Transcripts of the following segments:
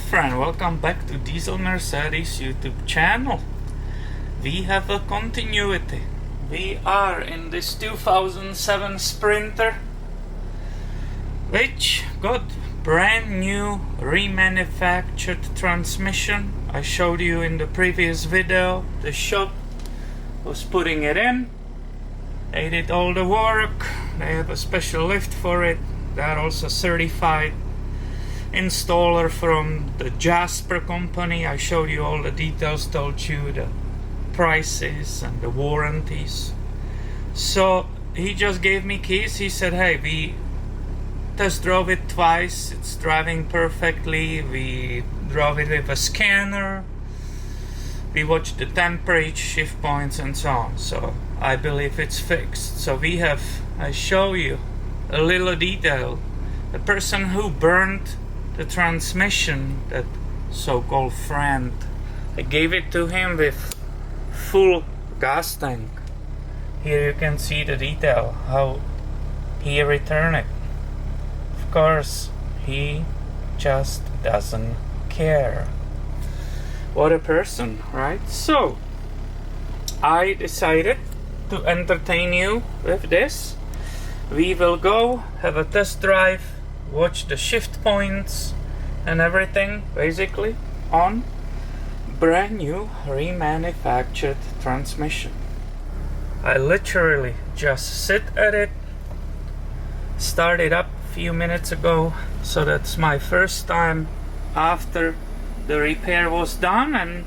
friend, welcome back to Diesel Mercedes YouTube channel. We have a continuity. We are in this 2007 Sprinter, which got brand new remanufactured transmission. I showed you in the previous video. The shop was putting it in. They did all the work. They have a special lift for it. They are also certified installer from the Jasper company. I showed you all the details, told you the prices and the warranties. So he just gave me keys. He said, hey, we test drove it twice, it's driving perfectly. We drove it with a scanner, we watched the temperature, shift points and so on, so I believe it's fixed. So I show you a little detail. The person who burned the transmission, that so-called friend, I gave it to him with full gas tank. Here you can see the detail, how he returned it. Of course, he just doesn't care. What a person, right? So, I decided to entertain you with this. We will go have a test drive, watch the shift points and everything, basically on brand new remanufactured transmission. I literally just sit at it, started up a few minutes ago, so that's my first time after the repair was done. And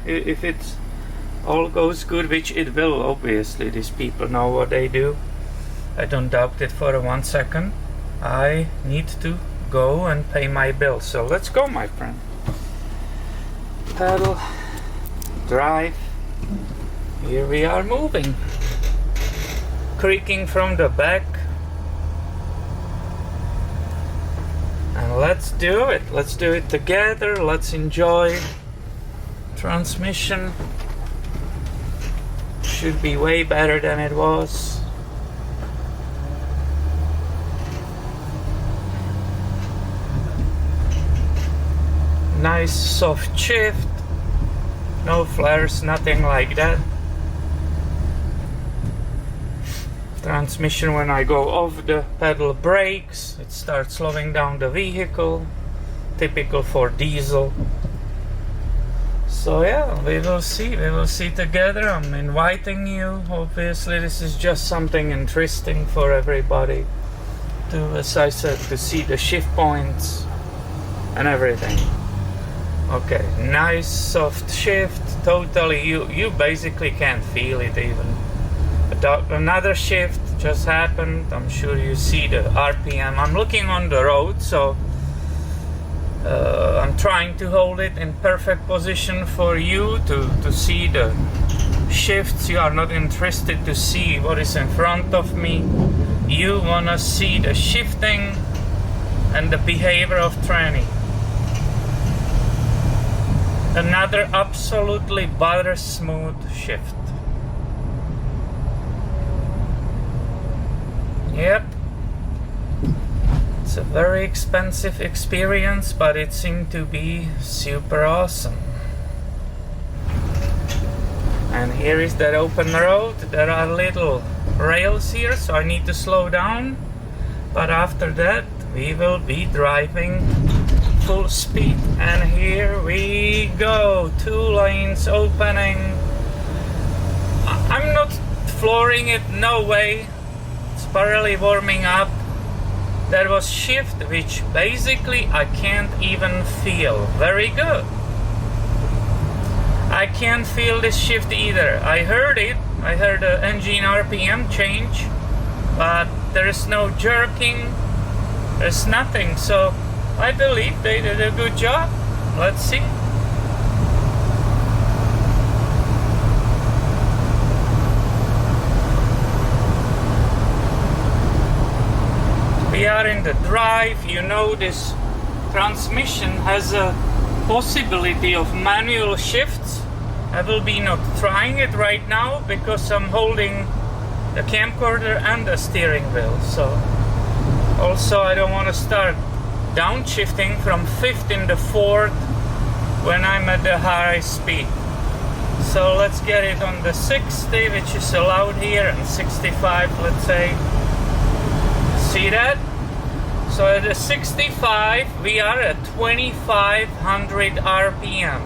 if it all goes good, which it will, obviously these people know what they do, I don't doubt it for 1 second, I need to go and pay my bill. So let's go, my friend. Pedal, drive. Here we are moving. Creaking from the back. And let's do it. Let's do it together. Let's enjoy. Transmission should be way better than it was. Nice soft shift, no flares, nothing like that. Transmission, when I go off the pedal brakes, it starts slowing down the vehicle, typical for diesel. So yeah, we will see together. I'm inviting you. Obviously this is just something interesting for everybody to, as I said, to see the shift points and everything. Okay, nice soft shift, totally, you basically can't feel it even. Another shift just happened. I'm sure you see the RPM. I'm looking on the road, so I'm trying to hold it in perfect position for you to see the shifts. You are not interested to see what is in front of me. You wanna see the shifting and the behavior of tranny. Another absolutely butter smooth shift. Yep. It's a very expensive experience, but it seemed to be super awesome. And here is that open road. There are little rails here, so I need to slow down. But after that, we will be driving full speed, and here we go. 2 lanes opening. I'm not flooring it, no way. It's barely warming up. There was shift, which basically I can't even feel. Very good. I can't feel this shift either. I heard it. I heard the engine RPM change, but there is no jerking. There's nothing. So I believe they did a good job. Let's see. We are in the drive. You know, this transmission has a possibility of manual shifts. I will be not trying it right now because I'm holding the camcorder and the steering wheel. So also I don't want to start downshifting from 5th into 4th when I'm at the high speed. So let's get it on the 60, which is allowed here, and 65, let's say. See that? So at the 65, we are at 2500 RPM.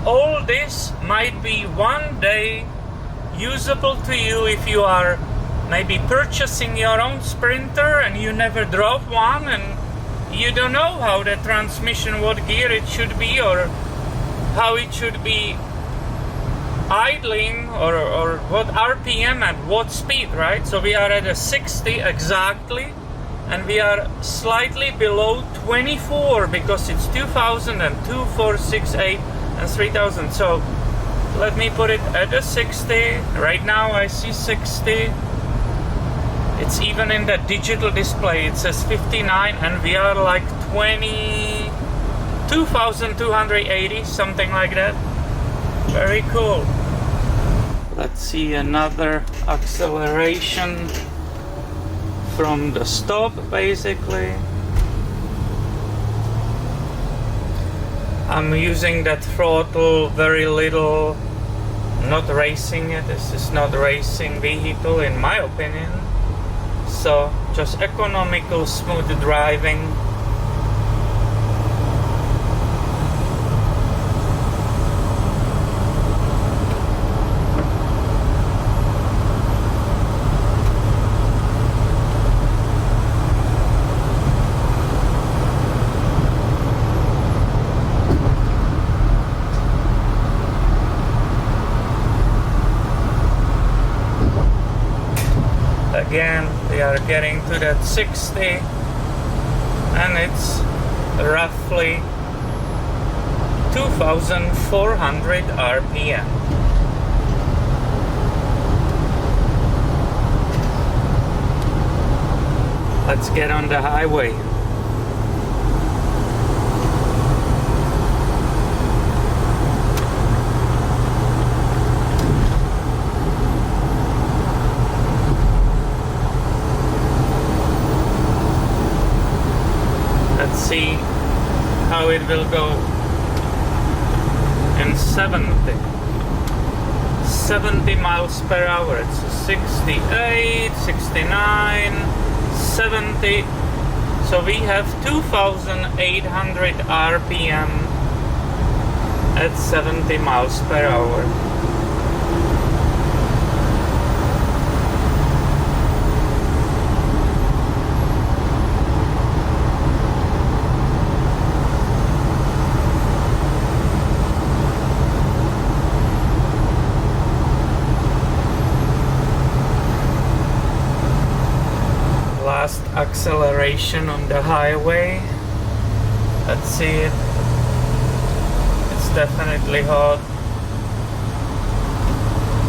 All this might be one day usable to you if you are maybe purchasing your own Sprinter and you never drove one and you don't know how the transmission, what gear it should be, or how it should be idling, or what RPM and what speed, right? So we are at a 60 exactly, and we are slightly below 24 because it's 2000 and 2, 4, 6, 8 and 3000. So let me put it at a 60. Right now I see 60. It's even in the digital display, it says 59, and we are like 2280, something like that. Very cool. Let's see another acceleration from the stop, basically. I'm using that throttle very little, not racing it. This is not a racing vehicle in my opinion. So just economical, smooth driving. Again, we are getting to that 60, and it's roughly 2400 RPM. Let's get on the highway. See how it will go in 70 miles per hour. It's 68, 69, 70. So we have 2800 RPM at 70 miles per hour. Last acceleration on the highway. Let's see it. It's definitely hot.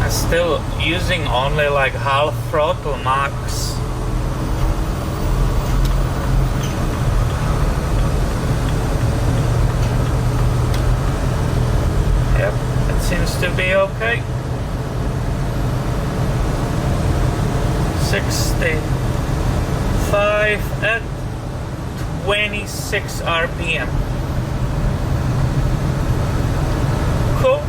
I'm still using only like half throttle max. Yep, it seems to be okay. 65 at 26 RPM. Cool.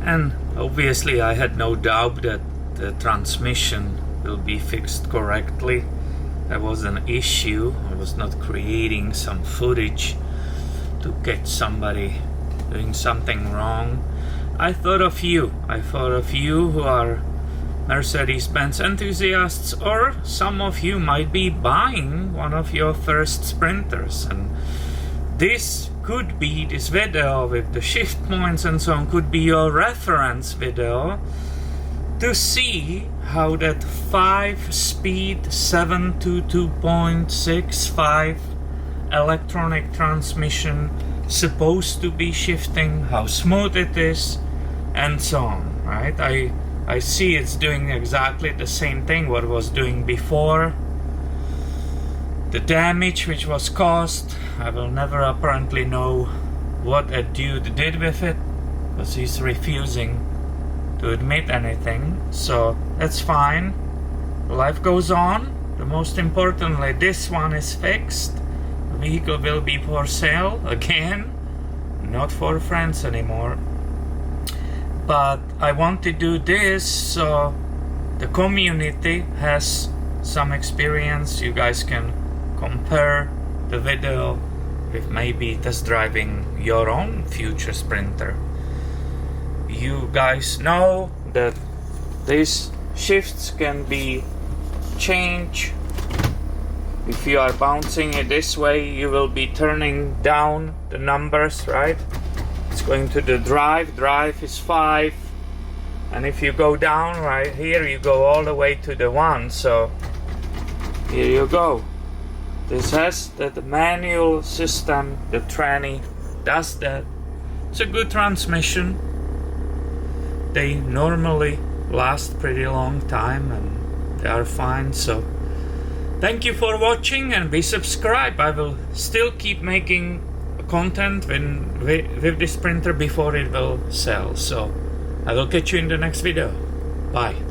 And obviously I had no doubt that the transmission will be fixed correctly. There was an issue. I was not creating some footage to catch somebody doing something wrong. I thought of you. I thought of you who are Mercedes-Benz enthusiasts, or some of you might be buying one of your first Sprinters, and this could be, this video with the shift points and so on, could be your reference video to see how that 5-speed 722.65 electronic transmission supposed to be shifting, how smooth it is, and so on, right? I see it's doing exactly the same thing what it was doing before. The damage which was caused, I will never apparently know what a dude did with it, because he's refusing to admit anything. So that's fine. Life goes on, the most importantly, this one is fixed. The vehicle will be for sale again, not for friends anymore. But I want to do this so the community has some experience. You guys can compare the video with maybe test driving your own future Sprinter. You guys know that these shifts can be changed. If you are bouncing it this way, you will be turning down the numbers, right? It's going to the drive. Drive is 5, and if you go down right here, you go all the way to the 1. So here you go. This has that manual system. The tranny does that. It's a good transmission. They normally last pretty long time and they are fine. So thank you for watching and be subscribed. I will still keep making content with this printer before it will sell. So I will catch you in the next video. Bye.